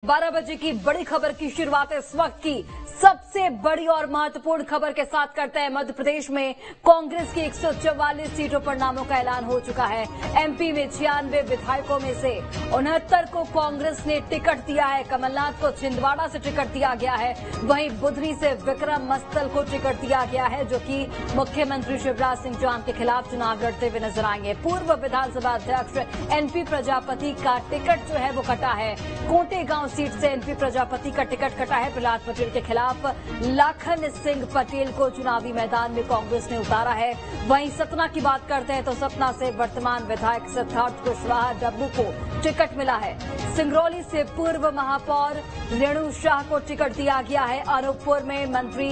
12 बजे की बड़ी खबर की शुरुआत इस वक्त की सबसे बड़ी और महत्वपूर्ण खबर के साथ करते हैं। मध्य प्रदेश में कांग्रेस की 144 सीटों पर नामों का ऐलान हो चुका है। एमपी में 96 विधायकों में से 69 को कांग्रेस ने टिकट दिया है। कमलनाथ को छिंदवाड़ा से टिकट दिया गया है, वहीं बुधनी से विक्रम मस्तल को टिकट दिया गया है, जो कि मुख्यमंत्री शिवराज सिंह चौहान के खिलाफ चुनाव लड़ते हुए नजर आएंगे। पूर्व विधानसभा अध्यक्ष एनपी प्रजापति का टिकट जो है वो कटा है। कोटे गांव सीट से एनपी प्रजापति का टिकट कटा है। प्रहलाद पटेल के खिलाफ लाखन सिंह पटेल को चुनावी मैदान में कांग्रेस ने उतारा है। वहीं सतना की बात करते हैं तो सतना से वर्तमान विधायक सिद्धार्थ कुशवाहा डब्बू को टिकट मिला है। सिंगरौली से पूर्व महापौर रेणु शाह को टिकट दिया गया है। अनूपपुर में मंत्री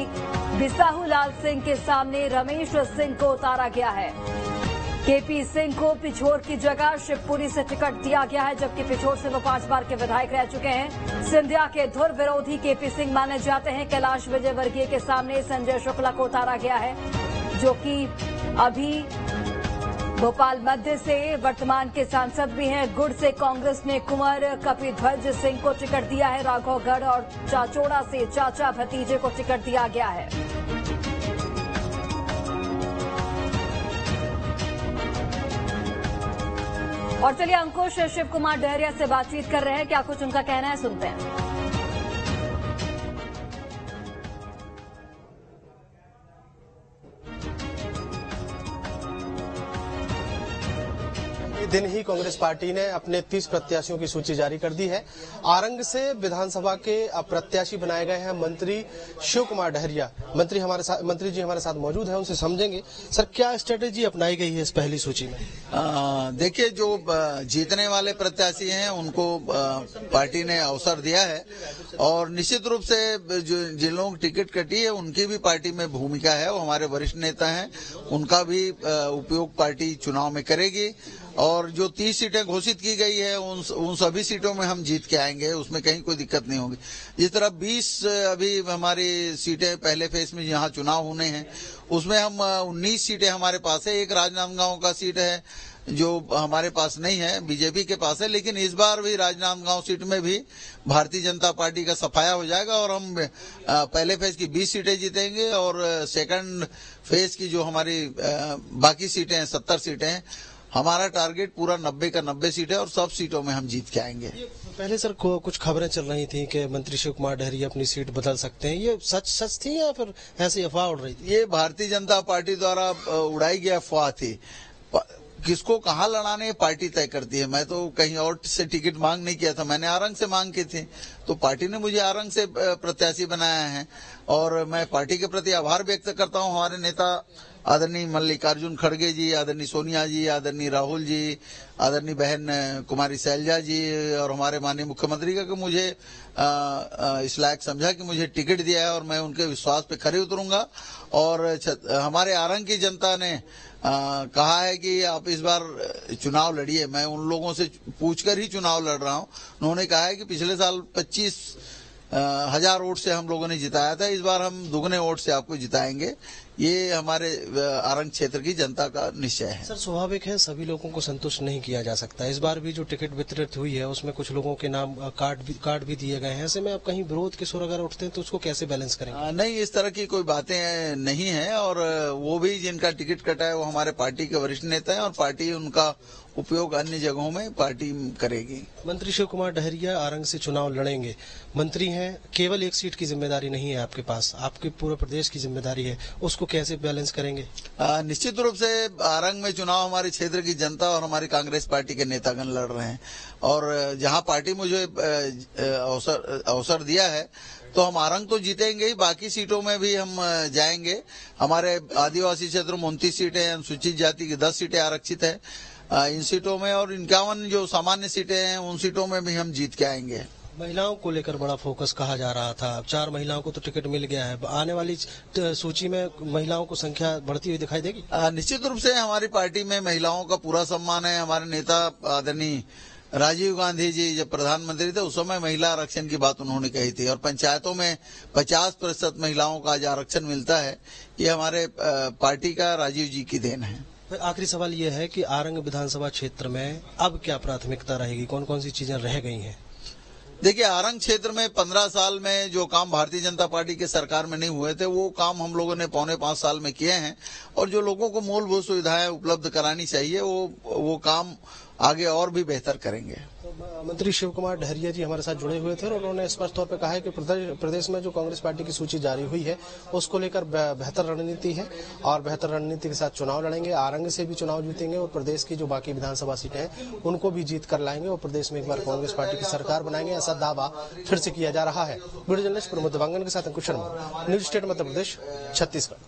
बिसाहू लाल सिंह के सामने रमेश सिंह को उतारा गया है। केपी सिंह को पिछोर की जगह शिवपुरी से टिकट दिया गया है, जबकि पिछोर से वो 5 बार के विधायक रह चुके हैं। सिंधिया के धुर विरोधी केपी सिंह माने जाते हैं। कैलाश विजयवर्गीय के सामने संजय शुक्ला को उतारा गया है, जो कि अभी भोपाल मध्य से वर्तमान के सांसद भी हैं। गुड़ से कांग्रेस ने कुंवर कपिध्वज सिंह को टिकट दिया है। राघवगढ़ और चाचोड़ा से चाचा भतीजे को टिकट दिया गया है। और चलिए अंकुश शिव कुमार डहरिया से बातचीत कर रहे हैं, क्या कुछ उनका कहना है, सुनते हैं। दिन ही कांग्रेस पार्टी ने अपने 30 प्रत्याशियों की सूची जारी कर दी है। आरंग से विधानसभा के प्रत्याशी बनाए गए हैं मंत्री शिव कुमार डहरिया। मंत्री जी हमारे साथ मौजूद हैं, उनसे समझेंगे सर क्या स्ट्रेटेजी अपनाई गई है इस पहली सूची में। देखिए, जो जीतने वाले प्रत्याशी हैं उनको पार्टी ने अवसर दिया है और निश्चित रूप से जिन लोगों की टिकट कटी है उनकी भी पार्टी में भूमिका है। वो हमारे वरिष्ठ नेता हैं, उनका भी उपयोग पार्टी चुनाव में करेगी और जो 30 सीटें घोषित की गई है उन सभी सीटों में हम जीत के आएंगे, उसमें कहीं कोई दिक्कत नहीं होगी। जिस तरह 20 अभी हमारी सीटें पहले फेज में जहां चुनाव होने हैं उसमें हम 19 सीटें हमारे पास है। एक राजनांदगांव का सीट है जो हमारे पास नहीं है, बीजेपी के पास है, लेकिन इस बार भी राजनांदगांव सीट में भी भारतीय जनता पार्टी का सफाया हो जाएगा और हम पहले फेज की 20 सीटें जीतेंगे और सेकंड फेज की जो हमारी बाकी सीटें हैं 70 सीटें हैं, हमारा टारगेट पूरा 90 का 90 सीट है और सब सीटों में हम जीत के आएंगे। पहले सर कुछ खबरें चल रही थी कि मंत्री शिव कुमार डहरिया अपनी सीट बदल सकते हैं, ये सच थी या फिर ऐसी अफवाह उड़ रही थी? ये भारतीय जनता पार्टी द्वारा उड़ाई गई अफवाह थी। किसको कहाँ लड़ाने पार्टी तय करती है। मैं तो कहीं और से टिकट मांग नहीं किया था, मैंने आरंग से मांग की थी, तो पार्टी ने मुझे आरंग से प्रत्याशी बनाया है और मैं पार्टी के प्रति आभार व्यक्त करता हूँ। हमारे नेता आदरणीय मल्लिकार्जुन खड़गे जी, आदरणीय सोनिया जी, आदरणीय राहुल जी, आदरणीय बहन कुमारी शैलजा जी और हमारे माननीय मुख्यमंत्री का कि मुझे इस लायक समझा कि मुझे टिकट दिया है और मैं उनके विश्वास पे खरे उतरूंगा। और हमारे आरंग की जनता ने कहा है कि आप इस बार चुनाव लड़िए। मैं उन लोगों से पूछकर ही चुनाव लड़ रहा हूं। उन्होंने कहा है कि पिछले साल 25,000 वोट से हम लोगों ने जिताया था, इस बार हम दुगने वोट से आपको जिताएंगे। ये हमारे आरंग क्षेत्र की जनता का निश्चय है। सर स्वाभाविक है, सभी लोगों को संतुष्ट नहीं किया जा सकता। इस बार भी जो टिकट वितरित हुई है उसमें कुछ लोगों के नाम कार्ड भी दिए गए हैं। ऐसे में आप कहीं विरोध के सुर अगर उठते हैं तो उसको कैसे बैलेंस करेंगे? नहीं, इस तरह की कोई बातें नहीं है और वो भी जिनका टिकट कटा है वो हमारे पार्टी के वरिष्ठ नेता है और पार्टी उनका उपयोग अन्य जगहों में पार्टी करेगी। मंत्री शिव कुमार डहरिया आरंग से चुनाव लड़ेंगे, मंत्री हैं, केवल एक सीट की जिम्मेदारी नहीं है आपके पास, आपके पूरे प्रदेश की जिम्मेदारी है, उसको कैसे बैलेंस करेंगे? निश्चित रूप से आरंग में चुनाव हमारे क्षेत्र की जनता और हमारी कांग्रेस पार्टी के नेतागण लड़ रहे हैं और जहां पार्टी मुझे अवसर दिया है तो हम आरंग तो जीतेंगे ही, बाकी सीटों में भी हम जाएंगे। हमारे आदिवासी क्षेत्र में 29 सीटें हैं, अनुसूचित जाति की 10 सीटें आरक्षित है इन सीटों में और 51 जो सामान्य सीटें हैं उन सीटों में भी हम जीत के आएंगे। महिलाओं को लेकर बड़ा फोकस कहा जा रहा था, 4 महिलाओं को तो टिकट मिल गया है, आने वाली सूची में महिलाओं को संख्या बढ़ती हुई दिखाई देगी? निश्चित रूप से हमारी पार्टी में महिलाओं का पूरा सम्मान है। हमारे नेता आदरणीय राजीव गांधी जी जब प्रधानमंत्री थे उस समय महिला आरक्षण की बात उन्होंने कही थी और पंचायतों में 50% महिलाओं का आज आरक्षण मिलता है। ये हमारे पार्टी का राजीव जी की देन है। आखिरी सवाल ये है कि आरंग विधानसभा क्षेत्र में अब क्या प्राथमिकता रहेगी, कौन कौन सी चीजें रह गई हैं? देखिए, आरंग क्षेत्र में 15 साल में जो काम भारतीय जनता पार्टी के सरकार में नहीं हुए थे, वो काम हम लोगों ने पौने 5 साल में किए हैं। और जो लोगों को मूलभूत सुविधाएं उपलब्ध करानी चाहिए, वो काम आगे और भी बेहतर करेंगे। मंत्री शिव कुमार डहरिया जी हमारे साथ जुड़े हुए थे और उन्होंने स्पष्ट तौर पर कहा है कि प्रदेश में जो कांग्रेस पार्टी की सूची जारी हुई है उसको लेकर बेहतर रणनीति है और बेहतर रणनीति के साथ चुनाव लड़ेंगे। आरंग से भी चुनाव जीतेंगे और प्रदेश की जो बाकी विधानसभा सीटें हैं उनको भी जीत कर लाएंगे और प्रदेश में एक बार कांग्रेस पार्टी की सरकार बनाएंगे, ऐसा दावा फिर से किया जा रहा है। वीडियो जर्नलिस्ट प्रमोद देवांगन के साथ अंकुश शर्मा, न्यूज स्टेट मध्य प्रदेश, छत्तीसगढ़।